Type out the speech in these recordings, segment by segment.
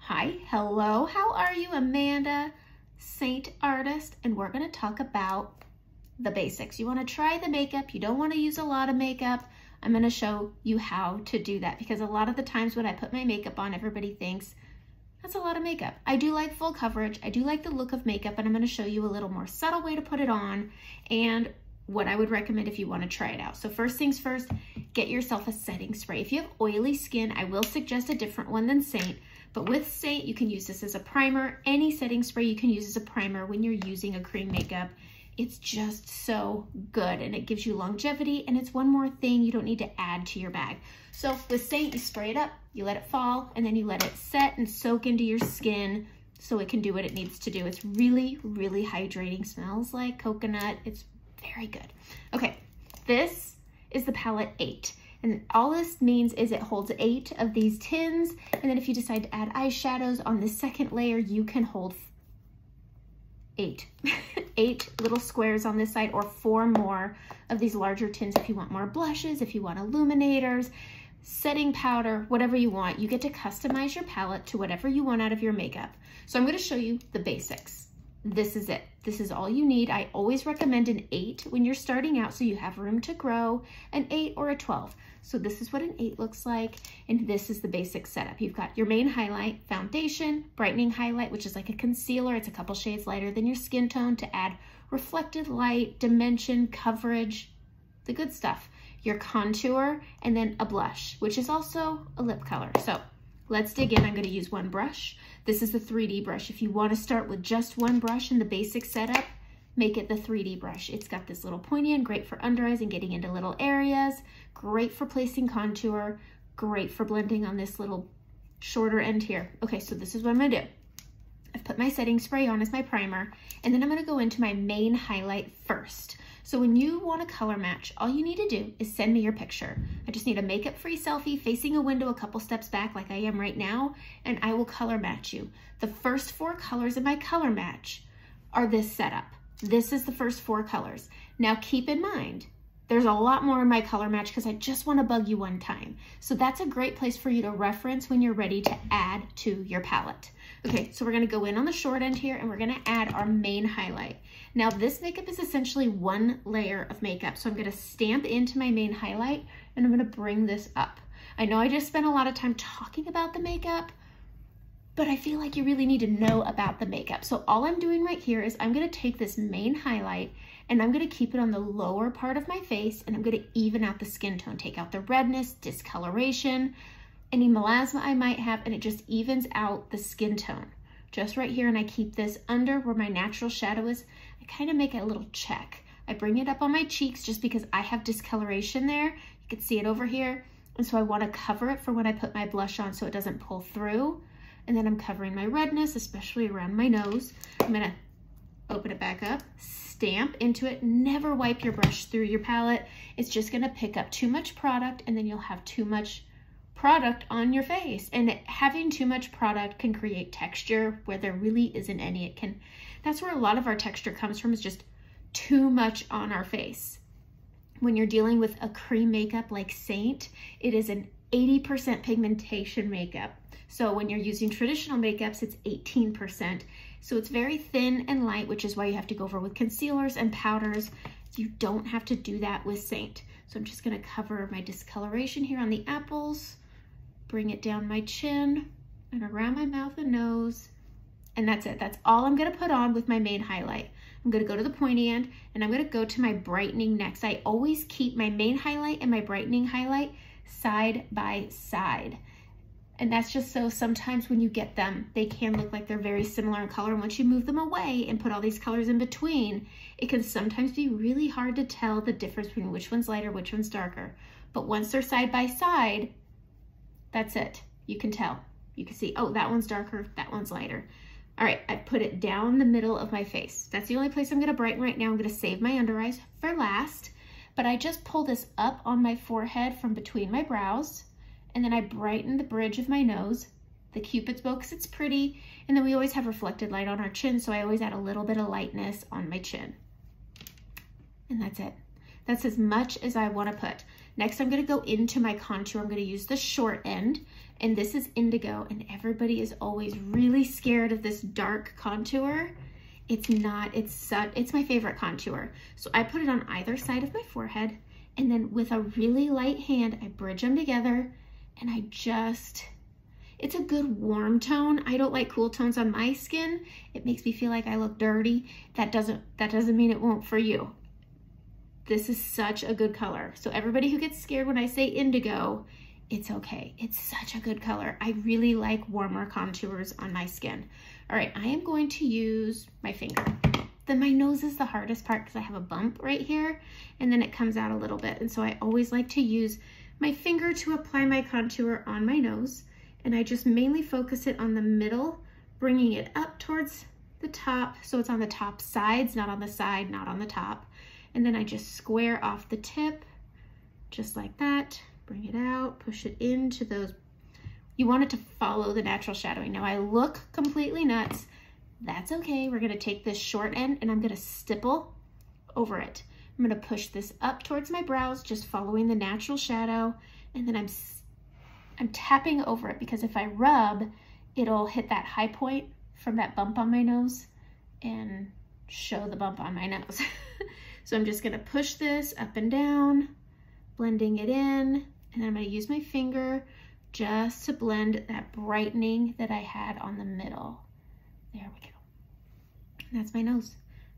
Hi, hello, how are you? Amanda, Seint Artist, and we're gonna talk about the basics. You wanna try the makeup, you don't wanna use a lot of makeup. I'm gonna show you how to do that because a lot of the times when I put my makeup on, everybody thinks, that's a lot of makeup. I do like full coverage, I do like the look of makeup, and I'm gonna show you a little more subtle way to put it on and what I would recommend if you wanna try it out. So first things first, get yourself a setting spray. If you have oily skin, I will suggest a different one than Seint. But with Seint, you can use this as a primer. Any setting spray you can use as a primer when you're using a cream makeup. It's just so good and it gives you longevity, and it's one more thing you don't need to add to your bag. So with Seint, you spray it up, you let it fall, and then you let it set and soak into your skin so it can do what it needs to do. It's really, really hydrating. Smells like coconut. It's very good. Okay, this is the palette 8. And all this means is it holds 8 of these tins. And then if you decide to add eyeshadows on the second layer, you can hold 8. 8 little squares on this side, or 4 more of these larger tins if you want more blushes, if you want illuminators, setting powder, whatever you want. You get to customize your palette to whatever you want out of your makeup. So I'm going to show you the basics. This is it. This is all you need. I always recommend an 8 when you're starting out so you have room to grow, an 8 or a 12. So this is what an 8 looks like, and this is the basic setup. You've got your main highlight, foundation, brightening highlight, which is like a concealer. It's a couple shades lighter than your skin tone to add reflected light, dimension, coverage, the good stuff. Your contour, and then a blush, which is also a lip color. So let's dig in. I'm going to use one brush. This is the 3D brush. If you want to start with just one brush in the basic setup, make it the 3D brush. It's got this little pointy end, great for under eyes and getting into little areas, great for placing contour, great for blending on this little shorter end here. Okay, so this is what I'm going to do. I've put my setting spray on as my primer, and then I'm going to go into my main highlight first. So when you want to color match, all you need to do is send me your picture. I just need a makeup-free selfie facing a window a couple steps back like I am right now, and I will color match you. The first 4 colors in my color match are this setup. This is the first 4 colors. Now keep in mind, there's a lot more in my color match because I just want to bug you one time. So that's a great place for you to reference when you're ready to add to your palette. Okay, so we're going to go in on the short end here and we're going to add our main highlight. Now this makeup is essentially one layer of makeup. So I'm going to stamp into my main highlight and I'm going to bring this up. I know I just spent a lot of time talking about the makeup, but I feel like you really need to know about the makeup. So all I'm doing right here is I'm going to take this main highlight and I'm going to keep it on the lower part of my face, and I'm going to even out the skin tone, take out the redness, discoloration, any melasma I might have, and it just evens out the skin tone. Just right here, and I keep this under where my natural shadow is. I kind of make a little check. I bring it up on my cheeks just because I have discoloration there. You can see it over here. And so I want to cover it for when I put my blush on so it doesn't pull through. And then I'm covering my redness, especially around my nose. I'm going to open it back up, stamp into it. Never wipe your brush through your palette. It's just going to pick up too much product, and then you'll have too much product on your face. And having too much product can create texture where there really isn't any. That's where a lot of our texture comes from, is just too much on our face. When you're dealing with a cream makeup like Seint, it is an 80% pigmentation makeup. So when you're using traditional makeups, it's 18%. So it's very thin and light, which is why you have to go over with concealers and powders. You don't have to do that with Seint. So I'm just gonna cover my discoloration here on the apples, bring it down my chin and around my mouth and nose. And that's it. That's all I'm gonna put on with my main highlight. I'm gonna go to the pointy end and I'm gonna go to my brightening next. I always keep my main highlight and my brightening highlight side by side. And that's just so sometimes when you get them, they can look like they're very similar in color. And once you move them away and put all these colors in between, it can sometimes be really hard to tell the difference between which one's lighter, which one's darker. But once they're side by side, that's it. You can tell. You can see, oh, that one's darker, that one's lighter. All right, I put it down the middle of my face. That's the only place I'm gonna brighten right now. I'm gonna save my under eyes for last, but I just pull this up on my forehead from between my brows, and then I brighten the bridge of my nose, the Cupid's bow, because it's pretty, and then we always have reflected light on our chin, so I always add a little bit of lightness on my chin. And that's it. That's as much as I want to put. Next, I'm going to go into my contour. I'm going to use the short end, and this is indigo, and everybody is always really scared of this dark contour. It's not, it's my favorite contour. So I put it on either side of my forehead, and then with a really light hand, I bridge them together, and I just, it's a good warm tone. I don't like cool tones on my skin. It makes me feel like I look dirty. That doesn't mean it won't for you. This is such a good color. So everybody who gets scared when I say indigo, it's okay. It's such a good color. I really like warmer contours on my skin. All right, I am going to use my finger. Then my nose is the hardest part because I have a bump right here, and then it comes out a little bit. And so I always like to use my finger to apply my contour on my nose. And I just mainly focus it on the middle, bringing it up towards the top. So it's on the top sides, not on the side, not on the top. And then I just square off the tip, just like that. Bring it out, push it into those. You want it to follow the natural shadowing. Now I look completely nuts. That's okay. We're gonna take this short end and I'm gonna stipple over it. I'm gonna push this up towards my brows, just following the natural shadow. And then I'm tapping over it because if I rub, it'll hit that high point from that bump on my nose and show the bump on my nose. So I'm just gonna push this up and down, blending it in, and then I'm gonna use my finger just to blend that brightening that I had on the middle. There we go. And that's my nose.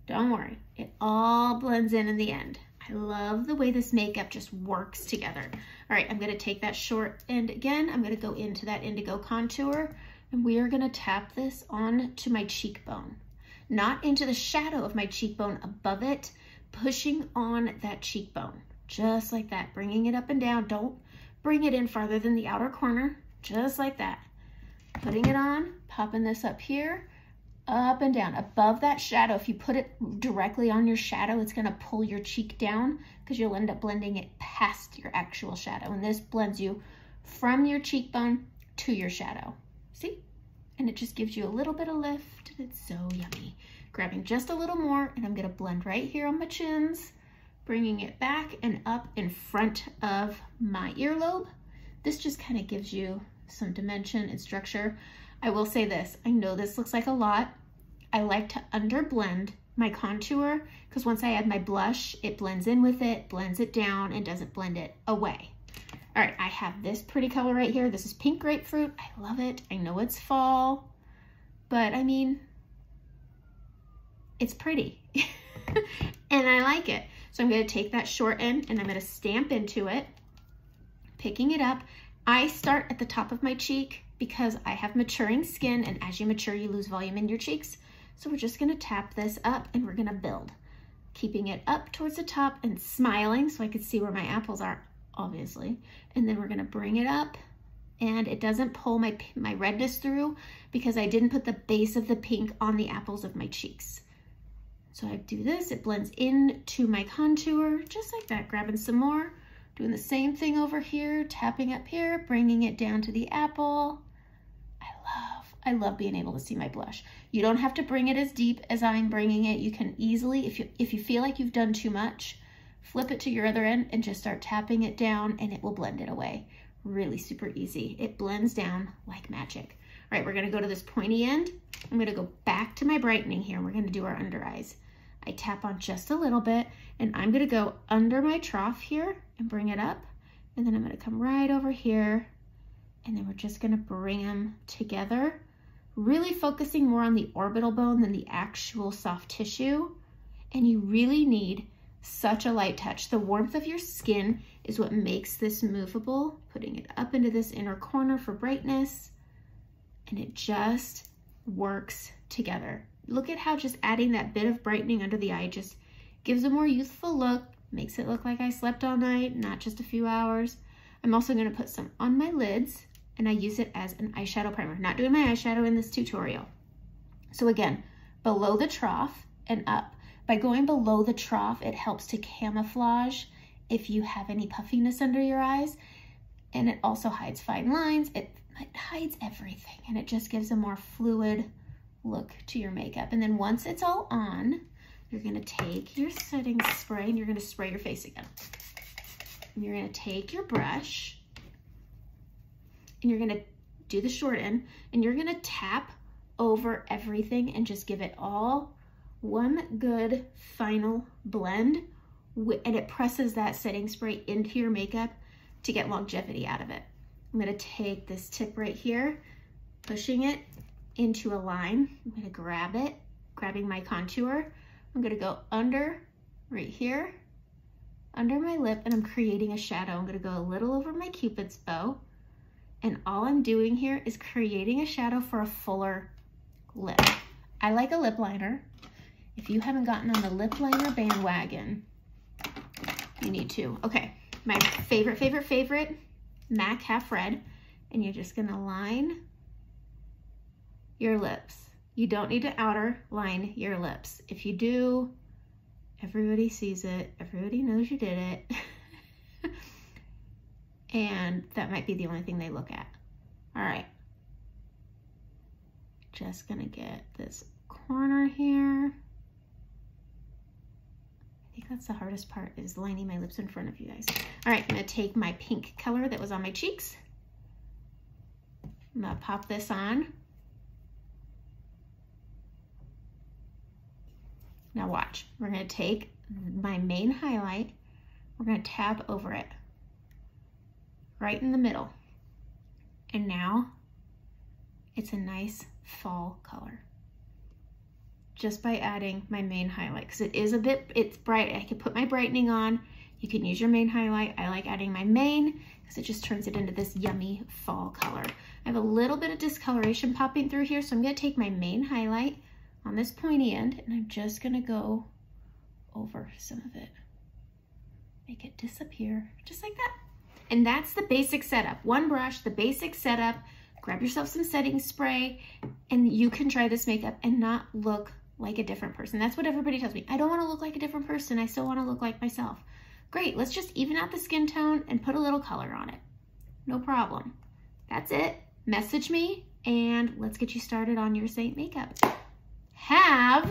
Don't worry, it all blends in the end. I love the way this makeup just works together. All right, I'm gonna take that short end again. I'm gonna go into that indigo contour, and we are gonna tap this on to my cheekbone. Not into the shadow of my cheekbone, above it, pushing on that cheekbone, just like that, bringing it up and down. Don't bring it in farther than the outer corner, just like that. Putting it on, popping this up here, up and down, above that shadow. If you put it directly on your shadow, it's gonna pull your cheek down because you'll end up blending it past your actual shadow. And this blends you from your cheekbone to your shadow. See? And it just gives you a little bit of lift, and it's so yummy. Grabbing just a little more, and I'm gonna blend right here on my chins, bringing it back and up in front of my earlobe. This just kind of gives you some dimension and structure. I will say this, I know this looks like a lot. I like to underblend my contour because once I add my blush, it blends in with it, blends it down, and doesn't blend it away. All right, I have this pretty color right here. This is pink grapefruit. I love it. I know it's fall, but I mean, it's pretty and I like it. So I'm gonna take that short end and I'm gonna stamp into it, picking it up. I start at the top of my cheek because I have maturing skin, and as you mature, you lose volume in your cheeks. So we're just gonna tap this up and we're gonna build, keeping it up towards the top and smiling so I can see where my apples are, obviously. And then we're gonna bring it up, and it doesn't pull my redness through because I didn't put the base of the pink on the apples of my cheeks. So I do this, it blends into my contour, just like that, grabbing some more, doing the same thing over here, tapping up here, bringing it down to the apple. I love being able to see my blush. You don't have to bring it as deep as I'm bringing it. You can easily, if you feel like you've done too much, flip it to your other end and just start tapping it down and it will blend it away. Really super easy. It blends down like magic. All right, we're gonna go to this pointy end. I'm gonna go back to my brightening here. We're gonna do our under eyes. I tap on just a little bit, and I'm gonna go under my trough here and bring it up. And then I'm gonna come right over here, and then we're just gonna bring them together, really focusing more on the orbital bone than the actual soft tissue. And you really need such a light touch. The warmth of your skin is what makes this movable, putting it up into this inner corner for brightness, and it just works together. Look at how just adding that bit of brightening under the eye just gives a more youthful look, makes it look like I slept all night, not just a few hours. I'm also gonna put some on my lids, and I use it as an eyeshadow primer. Not doing my eyeshadow in this tutorial. So again, below the trough and up. By going below the trough, it helps to camouflage if you have any puffiness under your eyes, and it also hides fine lines. It hides everything, and it just gives a more fluid look to your makeup. And then once it's all on, you're gonna take your setting spray and you're gonna spray your face again. And you're gonna take your brush and you're gonna do the short end and you're gonna tap over everything and just give it all one good final blend, and it presses that setting spray into your makeup to get longevity out of it. I'm gonna take this tip right here, pushing it into a line. I'm gonna grab it, grabbing my contour. I'm gonna go under, right here, under my lip, and I'm creating a shadow. I'm gonna go a little over my Cupid's bow, and all I'm doing here is creating a shadow for a fuller lip. I like a lip liner. If you haven't gotten on the lip liner bandwagon, you need to. Okay, my favorite, MAC Half Red, and you're just gonna line your lips. You don't need to outer line your lips. If you do, everybody sees it, everybody knows you did it, and that might be the only thing they look at. All right, just gonna get this corner here. I think that's the hardest part, is lining my lips in front of you guys. All right, I'm gonna take my pink color that was on my cheeks. I'm gonna pop this on. Now watch, we're gonna take my main highlight, we're gonna tap over it, right in the middle. And now it's a nice fall color, just by adding my main highlight, because it is a bit, it's bright. I can put my brightening on. You can use your main highlight. I like adding my main because it just turns it into this yummy fall color. I have a little bit of discoloration popping through here, so I'm gonna take my main highlight on this pointy end, and I'm just gonna go over some of it. Make it disappear, just like that. And that's the basic setup. One brush, the basic setup. Grab yourself some setting spray, and you can try this makeup and not look like a different person. That's what everybody tells me. I don't wanna look like a different person. I still wanna look like myself. Great, let's just even out the skin tone and put a little color on it. No problem. That's it. Message me and let's get you started on your Seint makeup. Have